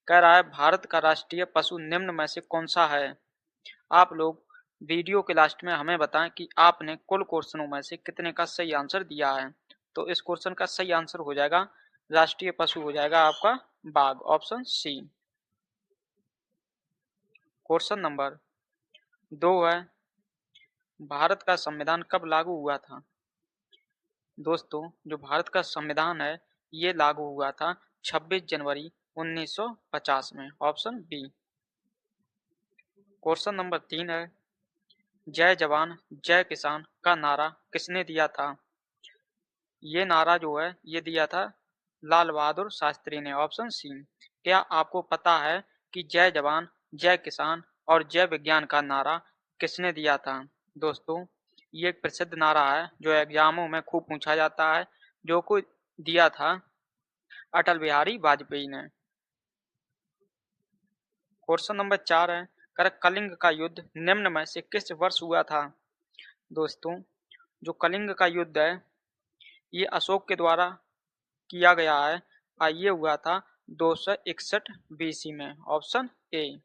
कह रहा है भारत का राष्ट्रीय पशु निम्न में से कौन सा है। आप लोग वीडियो के लास्ट में हमें बताएं कि आपने कुल क्वेश्चनों में से कितने का सही आंसर दिया है। तो इस क्वेश्चन का सही आंसर हो जाएगा राष्ट्रीय पशु हो जाएगा आपका बाघ, ऑप्शन सी। क्वेश्चन नंबर 2 है, भारत का संविधान कब लागू हुआ था। दोस्तों जो भारत का संविधान है ये लागू हुआ था 26 जनवरी 1950 में, ऑप्शन बी। क्वेश्चन नंबर 3 है, जय जवान जय किसान का नारा किसने दिया था। ये नारा जो है ये दिया था लाल बहादुर शास्त्री ने, ऑप्शन सी। क्या आपको पता है कि जय जवान जय किसान और जय विज्ञान का नारा किसने दिया था। दोस्तों ये एक प्रसिद्ध नारा है जो एग्जामों में खूब पूछा जाता है, जो को दिया था अटल बिहारी वाजपेयी ने। क्वेश्चन नंबर 4 है, कलिंग का युद्ध निम्न में से किस वर्ष हुआ था। दोस्तों जो कलिंग का युद्ध है ये अशोक के द्वारा किया गया है और ये हुआ था 261 बीसी में, ऑप्शन ए।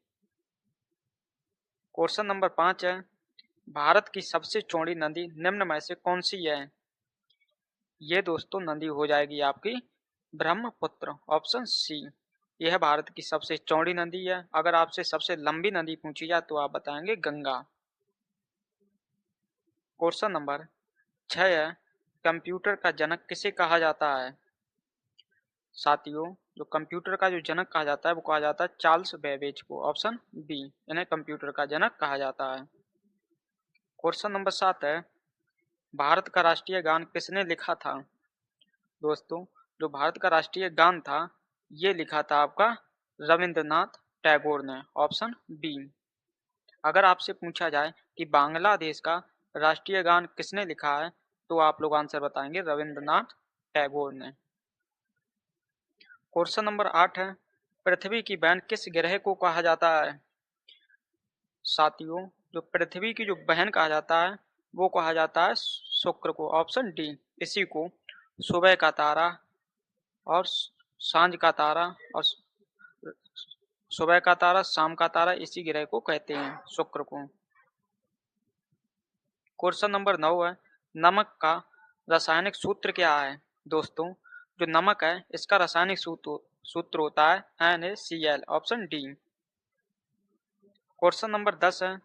क्वेश्चन नंबर 5 है, भारत की सबसे चौड़ी नदी निम्न में से कौन सी है। ये दोस्तों नदी हो जाएगी आपकी ब्रह्मपुत्र, ऑप्शन सी। यह भारत की सबसे चौड़ी नदी है। अगर आपसे सबसे लंबी नदी पूछी जाए तो आप बताएंगे गंगा। क्वेश्चन नंबर 6 है, कंप्यूटर का जनक किसे कहा जाता है। साथियों जो कंप्यूटर का जो जनक कहा जाता है वो कहा जाता है चार्ल्स बेबेज को, ऑप्शन बी। इन्हें कंप्यूटर का जनक कहा जाता है। क्वेश्चन नंबर 7 है, भारत का राष्ट्रीय गान किसने लिखा था। दोस्तों जो भारत का राष्ट्रीय गान था ये लिखा था आपका रविंद्रनाथ टैगोर ने, ऑप्शन बी। अगर आपसे पूछा जाए कि बांग्लादेश का राष्ट्रीय गान किसने लिखा है तो आप लोग आंसर बताएंगे रविंद्रनाथ टैगोर ने। क्वेश्चन नंबर 8 है, पृथ्वी की बहन किस ग्रह को कहा जाता है। साथियों जो पृथ्वी की जो बहन कहा जाता है वो कहा जाता है शुक्र को, ऑप्शन डी। इसी को सुबह का तारा और सांझ का तारा और सुबह का तारा शाम का तारा इसी ग्रह को कहते हैं, शुक्र को। क्वेश्चन नंबर 9 है, नमक का रासायनिक सूत्र क्या है। दोस्तों जो नमक है इसका रासायनिक सूत्र होता है NaCl, option D. Question number 10 है,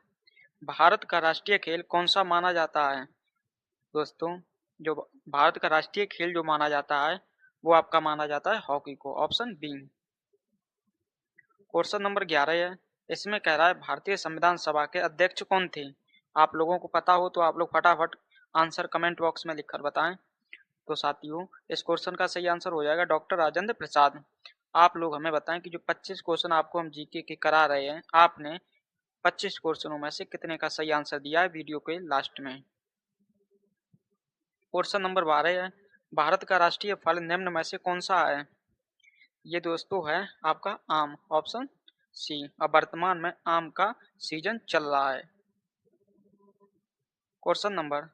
भारत का राष्ट्रीय खेल कौन सा माना जाता है। दोस्तों जो भारत का राष्ट्रीय खेल जो माना जाता है वो आपका माना जाता है हॉकी को, ऑप्शन बी। क्वेश्चन नंबर 11 है, इसमें कह रहा है भारतीय संविधान सभा के अध्यक्ष कौन थे। आप लोगों को पता हो तो आप लोग फटाफट आंसर कमेंट बॉक्स में लिखकर बताएं। तो साथियों इस क्वेश्चन का सही आंसर हो जाएगा डॉक्टर राजेंद्र प्रसाद। आप लोग हमें बताएं कि जो 25 क्वेश्चन आपको हम जीके के करा रहे हैं आपने 25 क्वेश्चनों में से कितने का सही आंसर दिया है वीडियो के लास्ट में। क्वेश्चन नंबर 12 है, भारत का राष्ट्रीय फल निम्न में से कौन सा है। ये दोस्तों है आपका आम, ऑप्शन सी। अब वर्तमान में आम का सीजन चल रहा है। क्वेश्चन नंबर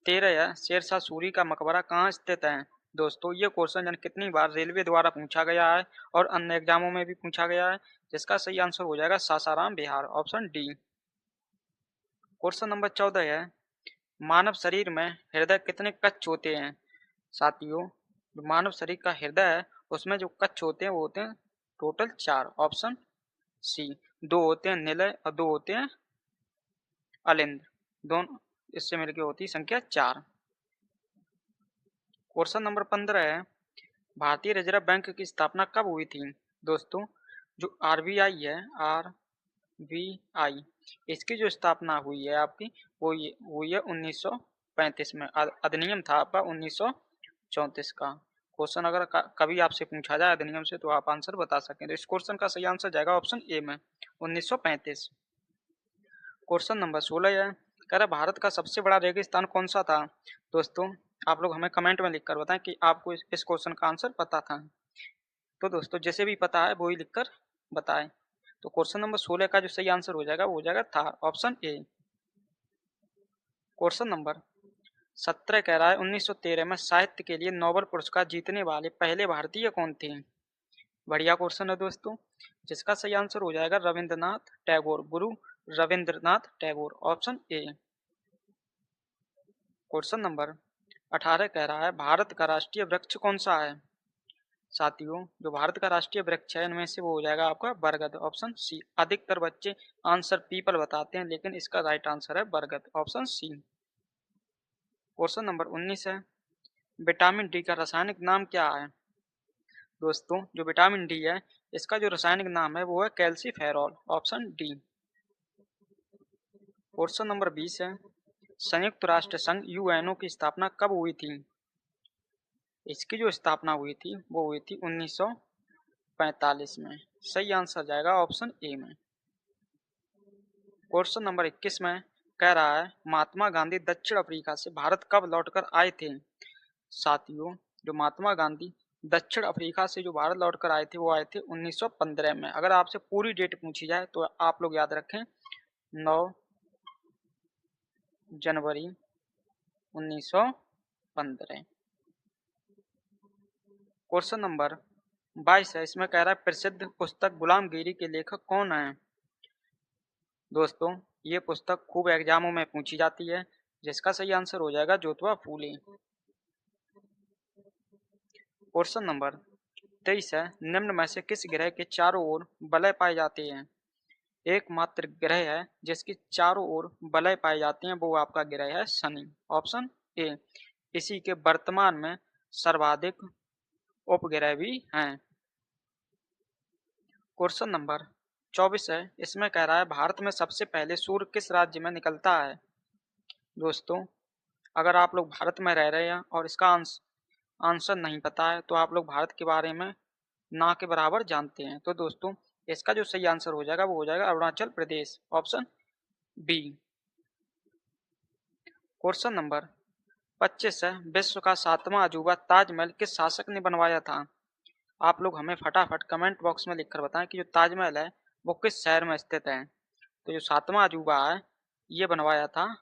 13 है, शेरशाह सूरी का मकबरा कहाँ स्थित है। दोस्तों ये क्वेश्चन जन कितनी बार रेलवे द्वारा पूछा गया है और अन्य एग्जामों में भी पूछा गया है, जिसका सही आंसर हो जाएगा Sasaram Bihar, option D. Question number 14 है, मानव शरीर में हृदय कितने कक्ष होते हैं। साथियों जो मानव शरीर का हृदय है उसमें जो कक्ष होते हैं वो होते हैं टोटल 4, ऑप्शन सी। 2 होते हैं निलय और 2 होते हैं अलिंद, दोनों इससे मिलकर होती है संख्या 4। क्वेश्चन नंबर 15 है, भारतीय रिजर्व बैंक की स्थापना कब हुई थी। दोस्तों जो RBI है, RBI, इसकी जो स्थापना हुई है आपकी वो ये हुई है 1935 में। अधिनियम था आपका 1934 का। क्वेश्चन अगर कभी आपसे पूछा जाए अधिनियम से तो आप आंसर बता सकें। तो इस क्वेश्चन का सही आंसर जाएगा ऑप्शन ए में 1935। क्वेश्चन नंबर 16 है, कह रहा भारत का सबसे बड़ा रेगिस्तान कौन सा था। दोस्तों आप लोग हमें कमेंट में लिखकर बताएं कि आपको इस क्वेश्चन का आंसर पता था। तो दोस्तों जैसे भी पता है वही लिखकर बताएं। तो क्वेश्चन नंबर 16 का जो सही आंसर हो जाएगा वो हो जाएगा Thar, option A. Question number 17 कह रहा है 1913 में साहित्य के लिए नोबेल पुरस्कार जीतने वाले पहले भारतीय कौन थे। बढ़िया क्वेश्चन है दोस्तों, जिसका सही आंसर हो जाएगा रविंद्रनाथ टैगोर, गुरु Rabindranath Tagore, option A. Question number 18 कह रहा है भारत का राष्ट्रीय वृक्ष कौन सा है। साथियों, जो भारत का राष्ट्रीय वृक्ष है इनमें से वो हो जाएगा आपका बरगद, ऑप्शन सी। अधिकतर बच्चे आंसर पीपल बताते हैं, लेकिन इसका राइट आंसर है बरगद, ऑप्शन सी। क्वेश्चन नंबर 19 है, विटामिन डी का रासायनिक नाम क्या है। दोस्तों, जो विटामिन डी है इसका जो रासायनिक नाम है वो है calciferol, option D. Question number 20 है, संयुक्त राष्ट्र संघ यूएनओ की स्थापना कब हुई थी। इसकी जो स्थापना हुई थी वो हुई थी 1945 में। सही आंसर जाएगा ऑप्शन ए में। क्वेश्चन नंबर 21 में कह रहा है महात्मा गांधी दक्षिण अफ्रीका से भारत कब लौटकर आए थे। साथियों, जो महात्मा गांधी दक्षिण अफ्रीका से जो भारत लौटकर आए थे वो आए थे 1915 में। अगर आपसे पूरी डेट पूछी जाए तो आप लोग याद रखें 9 जनवरी 1915। क्वेश्चन नंबर 22 है, इसमें कह रहा है प्रसिद्ध पुस्तक गुलामगिरी के लेखक कौन है। दोस्तों, ये पुस्तक खूब एग्जामों में पूछी जाती है, जिसका सही आंसर हो जाएगा ज्योतिबा फूले। क्वेश्चन नंबर 23 है, निम्न में से किस ग्रह के चारों ओर वलय पाए जाते हैं। एकमात्र ग्रह है जिसकी चारों ओर वलय पाए जाते हैं वो आपका ग्रह है शनि, ऑप्शन ए। इसी के वर्तमान में सर्वाधिक उपग्रह भी हैं। क्वेश्चन नंबर 24 है, इसमें कह रहा है भारत में सबसे पहले सूर्य किस राज्य में निकलता है। दोस्तों, अगर आप लोग भारत में रह रहे हैं और इसका आंसर नहीं पता है तो आप लोग भारत के बारे में ना के बराबर जानते हैं। तो दोस्तों, इसका जो सही आंसर हो जाएगा वो हो जाएगा Arunachal Pradesh, option B. Question number 25 है, विश्व का 7वां अजूबा ताजमहल किस शासक ने बनवाया था। आप लोग हमें फटाफट कमेंट बॉक्स में लिखकर बताएं कि जो ताजमहल है वो किस शहर में स्थित है। तो जो 7वां अजूबा है ये बनवाया था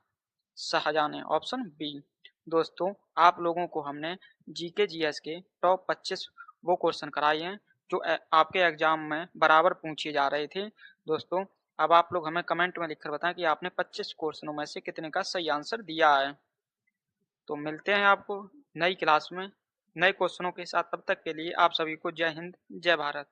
शाहजहां ने, ऑप्शन बी। दोस्तों, आप लोगों को हमने जीके जीएस के टॉप 25 वो क्वेश्चन कराए हैं जो आपके एग्जाम में बराबर पूछे जा रहे थे। दोस्तों, अब आप लोग हमें कमेंट में लिखकर बताएं कि आपने 25 क्वेश्चनों में से कितने का सही आंसर दिया है। तो मिलते हैं आपको नई क्लास में नए क्वेश्चनों के साथ, तब तक के लिए आप सभी को जय हिंद जय भारत।